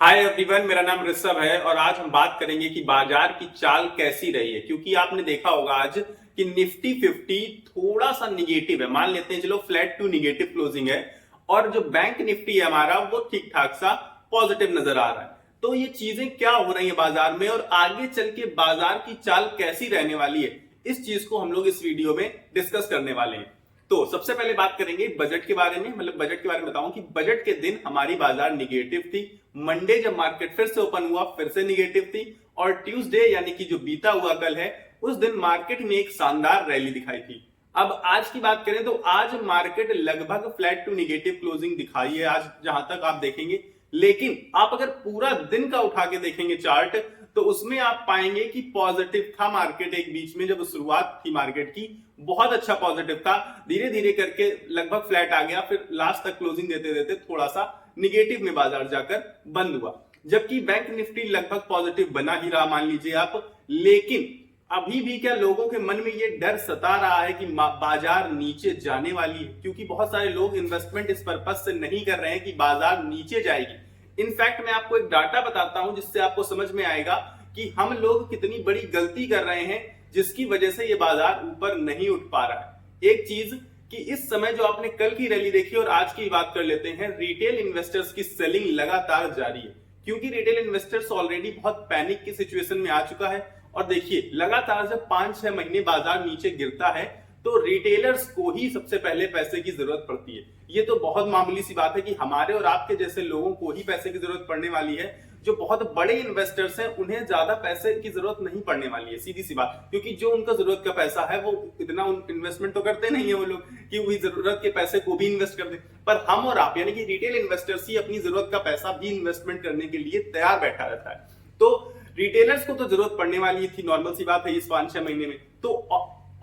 Hi everyone, मेरा नाम ऋषभ है और आज हम बात करेंगे कि बाजार की चाल कैसी रही है। क्योंकि आपने देखा होगा आज कि निफ्टी 50 थोड़ा सा निगेटिव है। मान लेते हैं चलो फ्लैट टू निगेटिव क्लोजिंग है और जो बैंक निफ्टी है हमारा वो ठीक ठाक सा पॉजिटिव नजर आ रहा है। तो ये चीजें क्या हो रही है बाजार में और आगे चल के बाजार की चाल कैसी रहने वाली है, इस चीज को हम लोग इस वीडियो में डिस्कस करने वाले हैं। तो सबसे पहले बात करेंगे बजट के बारे में। मतलब बजट के बारे में बताऊं कि बजट के दिन हमारी बाजार निगेटिव थी। मंडे जब मार्केट फिर से ओपन हुआ फिर से निगेटिव थी और ट्यूसडे यानी कि जो बीता हुआ कल है उस दिन मार्केट ने एक शानदार रैली दिखाई थी। अब आज की बात करें तो आज मार्केट लगभग फ्लैट टू निगेटिव क्लोजिंग दिखाई है आज जहां तक आप देखेंगे। लेकिन आप अगर पूरा दिन का उठा के देखेंगे चार्ट तो उसमें आप पाएंगे कि पॉजिटिव था मार्केट। एक बीच में जब शुरुआत थी मार्केट की बहुत अच्छा पॉजिटिव था, धीरे धीरे करके लगभग फ्लैट आ गया, फिर लास्ट तक क्लोजिंग देते देते थोड़ा सा निगेटिव में बाजार जाकर बंद हुआ। जबकि बैंक निफ्टी लगभग पॉजिटिव बना ही रहा मान लीजिए आप। लेकिन अभी भी क्या लोगों के मन में ये डर सता रहा है कि बाजार नीचे जाने वाली है, क्योंकि बहुत सारे लोग इन्वेस्टमेंट इस पर्पस से नहीं कर रहे हैं कि बाजार नीचे जाएगी। इनफैक्ट मैं आपको एक डाटा बताता हूं जिससे आपको समझ में आएगा कि हम लोग कितनी बड़ी गलती कर रहे हैं जिसकी वजह से ये बाजार ऊपर नहीं उठ पा रहा है। एक चीज कि इस समय जो आपने कल की रैली देखी और आज की बात कर लेते हैं, रिटेल इन्वेस्टर्स की सेलिंग लगातार जारी है। क्योंकि रिटेल इन्वेस्टर्स ऑलरेडी बहुत पैनिक की सिचुएशन में आ चुका है। और देखिए लगातार जब 5-6 महीने बाजार नीचे गिरता है तो रिटेलर्स को ही सबसे पहले पैसे की जरूरत पड़ती है। ये तो बहुत मामूली सी बात है कि हमारे और आपके जैसे लोगों को ही पैसे की जरूरत पड़ने वाली है। जो बहुत बड़े इन्वेस्टर्स हैं उन्हें ज्यादा पैसे की जरूरत नहीं पड़ने वाली है, सीधी सी बात। क्योंकि जो उनका जरूरत का पैसा है वो इतना इन्वेस्टमेंट तो करते नहीं है वो लोग कि वही जरूरत के पैसे को भी इन्वेस्ट कर दे। पर हम और आप यानी कि रिटेल इन्वेस्टर्स ही अपनी जरूरत का पैसा भी इन्वेस्टमेंट करने के लिए तैयार बैठा रहता है। तो रिटेलर्स को तो जरूरत पड़ने वाली थी, नॉर्मल सी बात है इस 5-6 महीने में। तो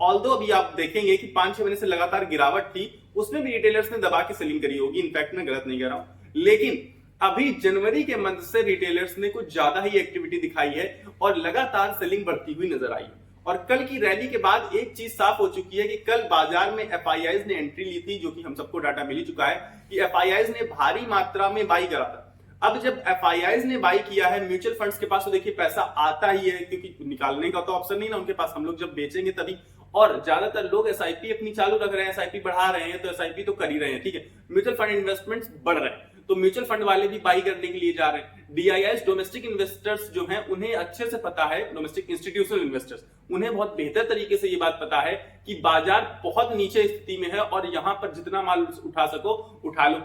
ऑल्दो अभी आप देखेंगे कि 5-6 महीने से लगातार गिरावट थी, उसमें भी रिटेलर्स ने दबा के सेलिंग करी होगी। इनफैक्ट मैं गलत नहीं कह रहा हूं। लेकिन अभी जनवरी के मंथ से रिटेलर्स ने कुछ ज्यादा ही एक्टिविटी दिखाई है और लगातार सेलिंग बढ़ती हुई नजर आई है। और कल की रैली के बाद एक चीज साफ हो चुकी है कि कल बाजार में एफआईआईज ने एंट्री ली थी, जो कि हम सबको डाटा मिल ही चुका है कि एफआईआईज ने भारी मात्रा में बाई करा था। अब जब एफआईआईज ने बाई किया है, म्यूचुअल फंड्स के पास तो देखिए पैसा आता ही है, क्योंकि निकालने का तो ऑप्शन नहीं ना उनके पास, हम लोग जब बेचेंगे तभी। और ज्यादातर लोग एसआईपी अपनी चालू रख रहे हैं, एसआईपी बढ़ा रहे हैं, तो एसआईपी तो कर ही रहे हैं, ठीक है। म्यूचुअल फंड इन्वेस्टमेंट्स बढ़ रहे हैं तो म्यूचुअल फंड वाले भी बाई करने के लिए जा रहे हैं। डीआईआईज डोमेस्टिक इन्वेस्टर्स जो हैं उन्हें अच्छे से पता है, डोमेस्टिक इंस्टीट्यूशनल इन्वेस्टर्स उन्हें बहुत बेहतर तरीके से ये बात पता है कि बाजार बहुत नीचे स्थिति में है और यहां पर जितना माल उठा सको उठा लो।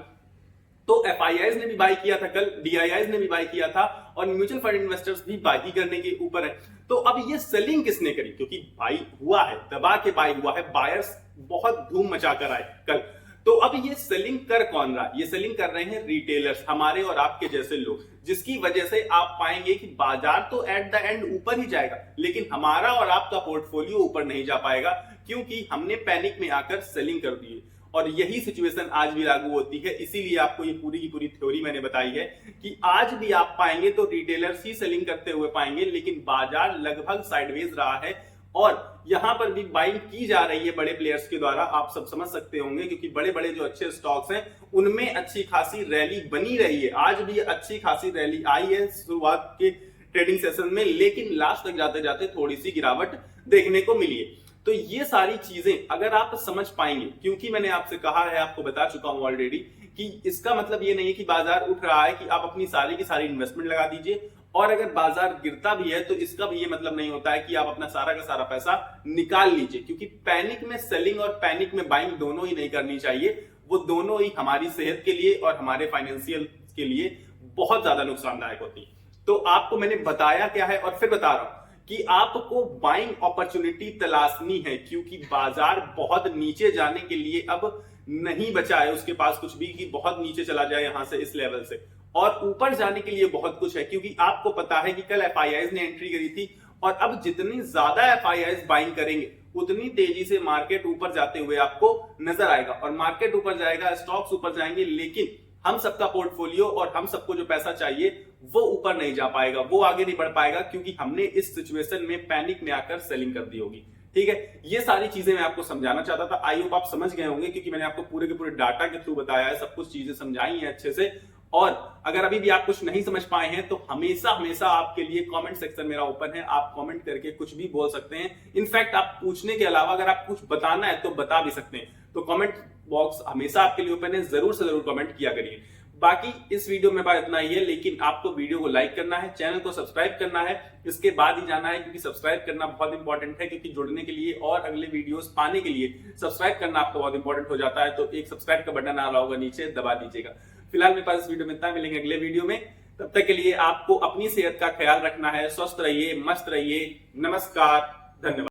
तो एफआईआईज ने भी बाई किया था कल, डीआईआईज ने भी बाई किया था और म्यूचुअल फंड इन्वेस्टर्स भी बाई करने के ऊपर है। तो अब ये सेलिंग किसने करी? क्योंकि बाई हुआ है, दबा के बाई हुआ है, बायर्स बहुत धूम मचाकर आए कल। तो अब ये सेलिंग कर कौन रहा? ये सेलिंग कर रहे हैं रिटेलर्स, हमारे और आपके जैसे लोग, जिसकी वजह से आप पाएंगे कि बाजार तो एट द एंड ऊपर ही जाएगा लेकिन हमारा और आपका पोर्टफोलियो ऊपर नहीं जा पाएगा, क्योंकि हमने पैनिक में आकर सेलिंग कर दी है। और यही सिचुएशन आज भी लागू होती है। इसीलिए आपको ये पूरी की पूरी थ्योरी मैंने बताई है कि आज भी आप पाएंगे तो रिटेलर्स ही सेलिंग करते हुए पाएंगे, लेकिन बाजार लगभग साइडवेज रहा है और यहां पर भी बाइंग की जा रही है बड़े प्लेयर्स के द्वारा। आप सब समझ सकते होंगे क्योंकि बड़े बड़े जो अच्छे स्टॉक्स हैं उनमें अच्छी खासी रैली बनी रही है। आज भी अच्छी खासी रैली आई है शुरुआत के ट्रेडिंग सेशन में, लेकिन लास्ट तक जाते जाते थोड़ी सी गिरावट देखने को मिली है। तो ये सारी चीजें अगर आप समझ पाएंगे, क्योंकि मैंने आपसे कहा है, आपको बता चुका हूं ऑलरेडी कि इसका मतलब ये नहीं है कि बाजार उठ रहा है कि आप अपनी सारी की सारी इन्वेस्टमेंट लगा दीजिए, और अगर बाजार गिरता भी है तो इसका भी ये मतलब नहीं होता है कि आप अपना सारा का सारा पैसा निकाल लीजिए। क्योंकि पैनिक में सेलिंग और पैनिक में बाइंग दोनों ही नहीं करनी चाहिए। वो दोनों ही हमारी सेहत के लिए और हमारे फाइनेंशियल के लिए बहुत ज्यादा नुकसानदायक होती है। तो आपको मैंने बताया क्या है और फिर बता रहा हूं कि आपको बाइंग अपॉर्चुनिटी तलाशनी है, क्योंकि बाजार बहुत नीचे जाने के लिए अब नहीं बचा है उसके पास कुछ भी कि बहुत नीचे चला जाए यहां से इस लेवल से। और ऊपर जाने के लिए बहुत कुछ है, क्योंकि आपको पता है कि कल एफआईआईज ने एंट्री करी थी और अब जितनी ज्यादा एफआईआईज बाइंग करेंगे उतनी तेजी से मार्केट ऊपर जाते हुए आपको नजर आएगा। और मार्केट ऊपर जाएगा, स्टॉक्स ऊपर जाएंगे, लेकिन हम सबका पोर्टफोलियो और हम सबको जो पैसा चाहिए वो ऊपर नहीं जा पाएगा, वो आगे नहीं बढ़ पाएगा, क्योंकि हमने इस सिचुएशन में पैनिक में आकर सेलिंग कर दी होगी। ठीक है, ये सारी चीजें मैं आपको समझाना चाहता था। आई होप आप समझ गए होंगे, क्योंकि मैंने आपको पूरे के पूरे डाटा के थ्रू बताया है, सब कुछ चीजें समझाई हैं अच्छे से। और अगर अभी भी आप कुछ नहीं समझ पाए हैं तो हमेशा हमेशा आपके लिए कमेंट सेक्शन मेरा ओपन है, आप कमेंट करके कुछ भी बोल सकते हैं। इनफैक्ट आप पूछने के अलावा अगर आप कुछ बताना है तो बता भी सकते हैं। तो कमेंट बॉक्स हमेशा आपके लिए ओपन है, जरूर से जरूर कमेंट किया करिए। बाकी इस वीडियो में बात इतना ही है, लेकिन आपको वीडियो को लाइक करना है, चैनल को सब्सक्राइब करना है, इसके बाद ही जाना है, क्योंकि सब्सक्राइब करना बहुत इंपॉर्टेंट है। क्योंकि जुड़ने के लिए और अगले वीडियोस पाने के लिए सब्सक्राइब करना आपको बहुत इंपॉर्टेंट हो जाता है। तो एक सब्सक्राइब का बटन आ रहा होगा नीचे, दबा दीजिएगा। फिलहाल मेरे पास इस वीडियो में इतना, मिलेंगे अगले वीडियो में। तब तक के लिए आपको अपनी सेहत का ख्याल रखना है। स्वस्थ रहिए, मस्त रहिए। नमस्कार, धन्यवाद।